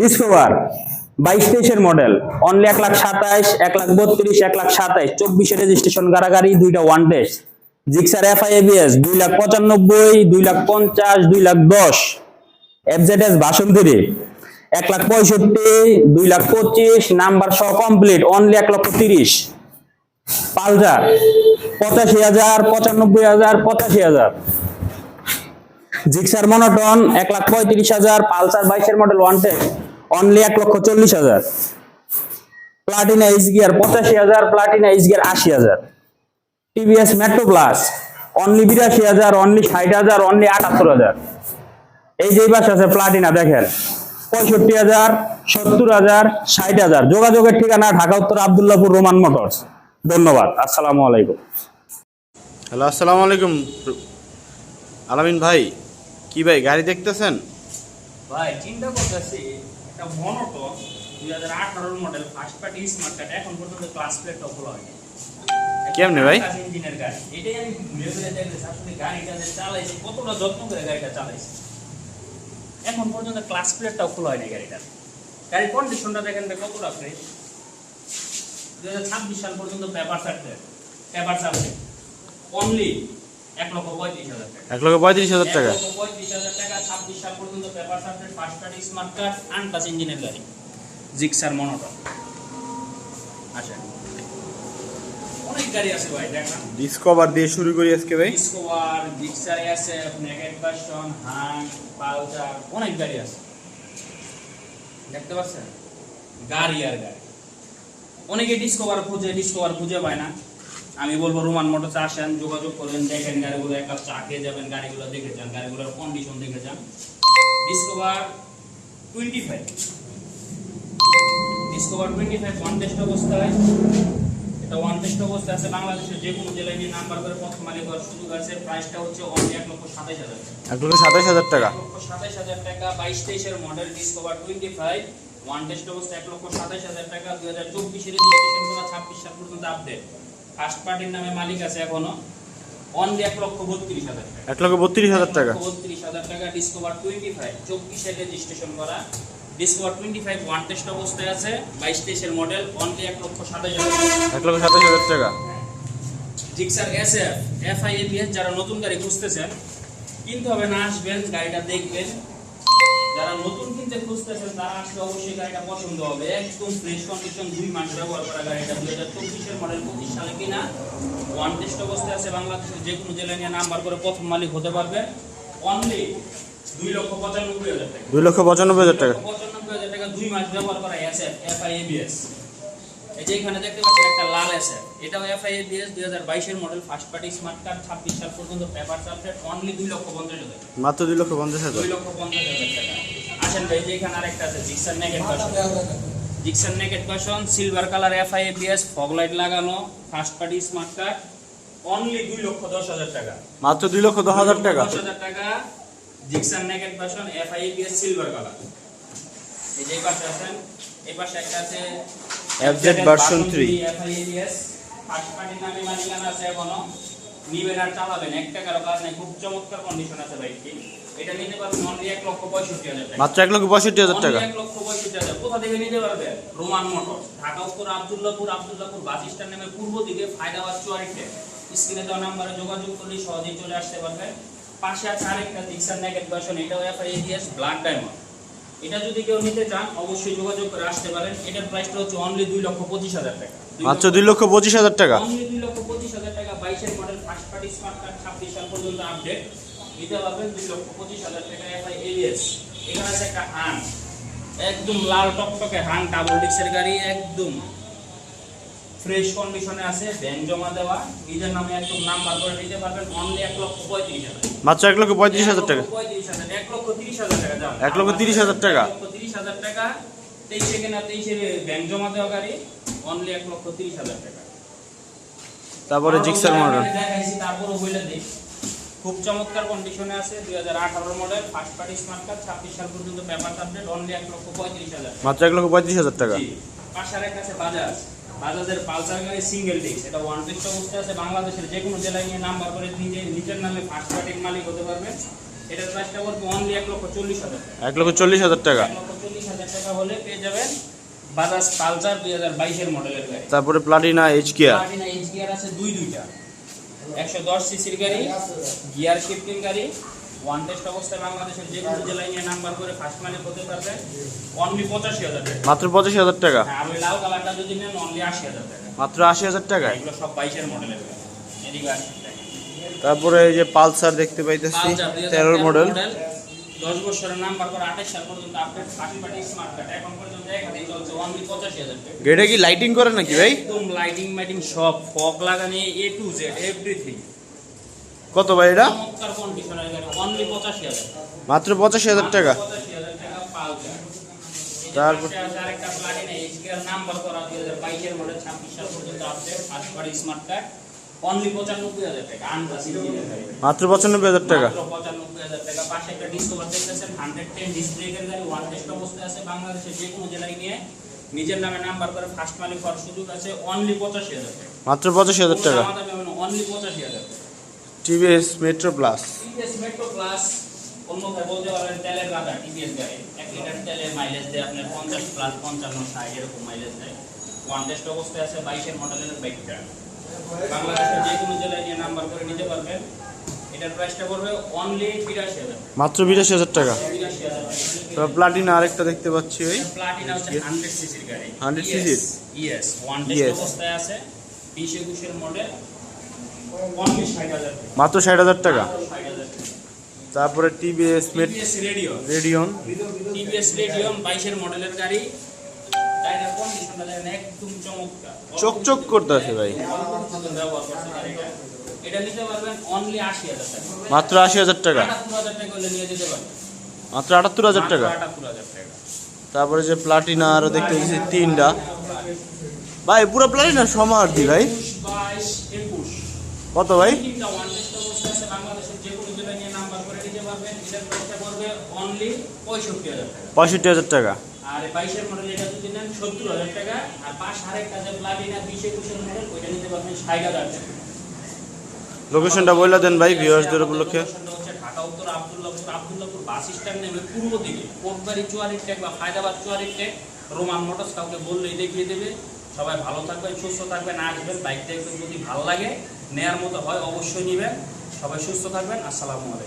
Discover 22-23 model, only 1,27,000, 1,32,000, 1,27,000, 24 registration গাড়ি, দুইটা one test. Gixxer FI ABS 2,95,000, 2,50,000, 2,10,000। FZS version 3 1,65,000, 2,25,000, number সহ complete, only 1,30,000। Pulsar 85,000, 95,000, 85,000। Gixxer monotone 1,35,000, Pulsar 22 model one test, only 1,40,000। Platina H gear 85,000, Platina H gear 80,000। TVS Metro Plus only 82,000, only 60,000, only 78,000। এই যে বাস আছে Platina দেখেন 65,000, 70,000, 60,000। যোগাযোগের ঠিকানা ঢাকা উত্তর Abdullahpur Roman motors. ধন্যবাদ, আসসালামু আলাইকুম। হ্যালো, আসসালামু আলাইকুম আলামিন ভাই। কি ভাই গাড়ি দেখতেছেন? ভাই চিন্তা করতেছি একটা monotone 2018 model first party smart card, এখন পর্যন্ত ক্লাস প্লেটটা খোলা হয়নি। কেমনে ভাই? ইঞ্জিনের গাড়ি, এটাই আমি ঘুরে ঘুরে দেখতেছি আসলে গাড়িটা যে চালাইছি কতটা যত্ন করে গাড়িটা চালাইছি, এখন পর্যন্ত ক্লাস প্লেটটাও খোলা হয়নি গাড়িটার। গাড়ির কন্ডিশনটা দেখেন কতটা ফ্রেশ। 2026 সাল পর্যন্ত পেপার চালছে অনলি 1,35,000 টাকা। 1,35,000 টাকা। 1,35,000 টাকা, 26 সাল পর্যন্ত paper subject, first party smart card, untouch ইঞ্জিনের গাড়ি, জিক্সার মনোটন। আচ্ছা, অনেক গাড়ি আছে ভাই, দেখেন ডিসকভার দিয়ে শুরু করি আজকে ভাই। Discover, Gixxer SF, naked version, হাং, পালসার, অনেক গাড়ি আছে দেখতে পাচ্ছেন। গাড়ি আর গাড়ি, অনেকে ডিসকভার খুঁজে পায় না। আমি বলবো রোমান মোটরসে আসেন, যোগাযোগ করবেন, দেখেন গাড়িগুলো, এক কাপ চা খেয়ে যাবেন, গাড়িগুলো দেখে যান, গাড়িগুলোর কন্ডিশন দেখে যান। ডিসকভার 25 ওয়ান টেস্ট অবস্থায়, এটা ওয়ান টেস্ট অবস্থায় আছে। বাংলাদেশের যে কোনো জেলায় নিয়ে নাম্বার করে প্রথম মালিক হওয়ার সুযোগ আছে। প্রাইসটা হচ্ছে অনলি 1,27,000 টাকা। 1,27,000 টাকা। 1,27,000 টাকা, 22-23 মডেল ডিসকভার 25 ওয়ান টেস্ট অবস্থায় 1,27,000 টাকা। 2024 রেজিস্ট্রেশন করা, 26 সাল পর্যন্ত আপডেট। ফার্স্ট পার্টির নামে মালিক আছে এখনো, অনলি 1,32,000 টাকা। 1,32,000 টাকা। 1,32,000 টাকা। ডিসকভার 25 24 রেজিস্ট্রেশন করা, ডিসকভার 25 ওয়ান টেস্ট অবস্থায় আছে, 22-23 মডেল, অনলি 1,27,000 টাকা। 1,27,000 টাকা। জিক্সার এসএফ এফআই এবিএস, যারা নতুন গাড়ি খুঁজতেছেন কিনতে হবে না, আসবেন গাড়িটা দেখবেন। যারা নতুন কিনতে খুঁজতেছেন তারা আসলে অবশ্যই গাড়িটা পছন্দ হবে। একদম ফ্রেশ কন্ডিশন, 2 মাস ব্যবহার করা গাড়িটা, 2024 মডেল, 25 সালে কিনা, ওয়ান টেস্ট অবস্থায় আছে। বাংলাদেশের যে কোনো জেলায় নিয়ে নাম্বার করে প্রথম মালিক হতে পারবে। অনলি 2,95,000 টাকা। 2,95,000 টাকা। 2,95,000 টাকা, 2 মাস ব্যবহার করা এসএফ এফআই এবিএস। এই যে এখানে দেখতে পাচ্ছেন একটা লাল এসএফ, এটাও FI ABS, 2022 model, first party smart card, 26 সাল পর্যন্ত পেপার সাবজেক্ট, অনলি 2,50,000 টাকা। মাত্র 2,50,000। 2,50,000 টাকা। আসেন ভাই, যে এখানে আরেকটা আছে Gixxer naked version. Gixxer naked version, silver colour, FI ABS, fog light লাগানো, first party smart card, only 2,10,000 টাকা। মাত্র 2,10,000 টাকা। 2,10,000 টাকা। Gixxer naked version, FI ABS, silver colour. এই যে পাশে আছেন, এই পাশে একটা আছে FZ version 3, FI ABS, first পার্টির নামে মালিকানা আছে এখনো, নিবেন আর চালাবেন, 1 টাকারও কাজ নেই, খুব চমৎকার কন্ডিশন আছে বাইকটি। এটা নিতে পারবেন অনলি 1,65,000 টাকা। মাত্র 1,65,000 টাকা। 1,65,000। কোথা থেকে নিতে পারবে? রোমান মোটর, ঢাকা উত্তর আব্দুল্লাহপুর বাস স্ট্যান্ড নামে পূর্ব দিকে ফায়দাবাদ চুয়ারিতে। স্ক্রিনে দেওয়া নাম্বারে যোগাযোগ করলে সহজেই চলে আসতে পারবে। পাশে আছে আরেকটা জিক্সার নেগেট ভার্সন, এটাও এফআই এবিএস, ব্ল্যাক ডায়মন্ড। এটা যদি কেউ নিতে চান অবশ্যই যোগাযোগ করে আসতে পারেন। এটার প্রাইসটা হচ্ছে অনলি 2,25,000 টাকা। মাত্র 2,25,000 টাকা। অনলি 2,25,000 টাকা, 22 model, first party smart card, 26 সাল পর্যন্ত আপডেট, নিতে পারবেন 2,25,000 টাকা, এফআই এবিএস। এখানে আছে একটা হাং, একদম লাল টকটকে হাং, ডাবল ডিক্সের গাড়ি, একদম ফ্রেশ কন্ডিশনে আছে, ব্যাংক জমা দেওয়া, নিজের নামে একদম নাম্বার করে নিতে পারবেন, অনলি 1,35,000। মাত্র 1,35,000 টাকা। 1,35,000, 1,30,000 টাকা দাম। 1,30,000 টাকা। 1,30,000 টাকা, 23 কেনা, 23 ব্যাংক জমা দেওয়া গাড়ি, অনলি 1,30,000 টাকা। তারপরে জিক্সার মডেল দেখাইছি, তারপরও বলে দিই, খুব চমৎকার কন্ডিশনে আছে, 2018 model, first party smart card, 26 সাল পর্যন্ত পেপার আপডেট, অনলি 1,35,000। মাত্র 1,35,000 টাকা। পাশে আরেকটা আছে বাজাজের পালসার গাড়ি, সিঙ্গেল ডিস্ক, এটা ওয়ান টেস্ট অবস্থায় আছে। বাংলাদেশের যে কোনো জেলায় নিয়ে নাম্বার করে নিজের নামে ফার্স্ট পার্টির মালিক হতে পারবে। এটার প্রাইসটা পড়বে অনলি 1,40,000 টাকা। 1,40,000 টাকা। 1,40,000 টাকা হলে পেয়ে যাবেন বাজাজ পালসার 2022 মডেলের গাড়ি। তারপরে Platina H gear. Platina H gear আছে দুইটা 110 সিসির গাড়ি, গিয়ার শিফটিং গাড়ি, ওয়ান টেস্ট অবস্থায় বাংলাদেশের যে কোনো জেলায় নিয়ে নাম্বার করে ফার্স্ট মালিক হতে পারবে। অনলি 85,000 টাকা। মাত্র 85,000 টাকা। হ্যাঁ, আর ওই লাল কালারটা যদি নেন অনলি 80,000 টাকা। মাত্র 80,000 টাকা। এগুলো সব 22 মডেলের গাড়ি। এদিকে আসেন দেখেন। তারপরে এই যে পালসার দেখতে পাইতেছি 13 মডেল। 10 বছরের নাম্বার করে 28 সাল পর্যন্ত update first party smart card এখন পর্যন্ত এখানে চলছে অনলি 85,000 টাকা। এটা কি লাইটিং করে নাকি ভাই? একদম লাইটিং মাইটিং সব ফগ লাগানি A to Z এভরিথিং। কত ভাই এটা? চমৎকার কন্ডিশনের গাড়ি অনলি 85,000 টাকা। মাত্র 85,000 টাকা। 85,000 টাকা পালসার। তারপর আরেকটা প্লাটিনা এইচকেআর নাম্বার করা 2022 এর মডেল 26 সাল পর্যন্ত update first party smart card only 95,000 টাকা। আনটাস ইঞ্জিনের গাড়ি মাত্র 95,000 টাকা। মাত্র 95,000 টাকা। পাশে একটা ডিসকভার দেখতেছেন 110 ডিসব্রেকের গাড়ি, ওয়ান টেস্ট অবস্থায় আছে। বাংলাদেশের যে কোনো জেলায় নিয়ে নিজের নামে নাম্বার করে ফার্স্ট মালিক হওয়ার সুযোগ আছে। অনলি 85,000 টাকা। মাত্র 85,000 টাকা। অনলি 85,000 টাকা। TVS Metro plus. TVS Metro plus অন্যথায় বলতে পারেন তেলের গাদা টিভিএস গাড়ি। 1 লিটার তেলের মাইলেজ দেয় আপনার 50 প্লাস 55 60 এরকম মাইলেজ দেয়। ওয়ান টেস্ট অবস্থায় আছে 22 এর মডেলের বাইকটা। বাংলাদেশের যে কোনো জেলায় নিয়ে নাম্বার করে নিতে পারবেন। এটার প্রাইসটা পড়বে অনলি 82,000 মাত্র 82,000 টাকা। 82,000 তারপর প্লাটিনা আরেকটা দেখতে পাচ্ছি ওই প্লাটিনা হচ্ছে 100 সিসির গাড়ি। 100 সিসির? ইয়েস, ওয়ান টেস্ট অবস্থায় আছে 20-21 এর মডেল অনলি 60,000 টাকা। মাত্র 60,000 টাকা। 60,000 টাকা। তারপরে TVS TVS Radeon. TVS Radeon 22 এর মডেলের গাড়ি। টায়ারের কন্ডিশনটা দেখেন একদম চমৎকার। চকচক করতেছে ভাই। ব্যবহার করতে গাড়িটা। এটা নিতে পারবেন অনলি 80,000 টাকা। মাত্র 80,000 টাকা। 78,000 টাকা হলে নিয়ে যেতে পারবেন। মাত্র 78,000 টাকা। 78,000 টাকা। তারপরে যে প্লাটিনা আরো দেখতে পাচ্ছি তিনটা ভাই, পুরো প্লাটিনা সমার্দি ভাই। 22, 21 কত ভাই? তিনটা ওয়ান টেস্ট অবস্থায় আছে। বাংলাদেশের যে কোনো জেলায় নিয়ে নাম্বার করে নিতে পারবেন। এটার প্রাইসটা পড়বে অনলি 65,000 টাকা। 65,000 টাকা। আর 22 এর মডেল এটা যদি নেন 70,000 টাকা। আর পাশ আরেকটা যে প্লাটিনা 20-21 এর মডেল ওইটা নিতে পারবেন 60,000 টাকা। লোকেশনটা বলে দেন ভাই ভিউয়ার্সদের উপলক্ষে। লোকেশনটা হচ্ছে ঢাকা উত্তর আব্দুল্লাহপুর বাস স্ট্যান্ড নেমে পূর্ব দিকে কোটবাড়ি চুয়ারির টেক বা হায়দ্রাবাদ চুয়ারির টেক রোমান মোটরস কাউকে বললেই দেখিয়ে দেবে। সবাই ভালো থাকবেন, সুস্থ থাকবেন, আসবেন, বাইক দেখবেন, যদি ভালো লাগে নেয়ার মতো হয় অবশ্যই নেবেন। সবাই সুস্থ থাকবেন। আসসালামু আলাইকুম।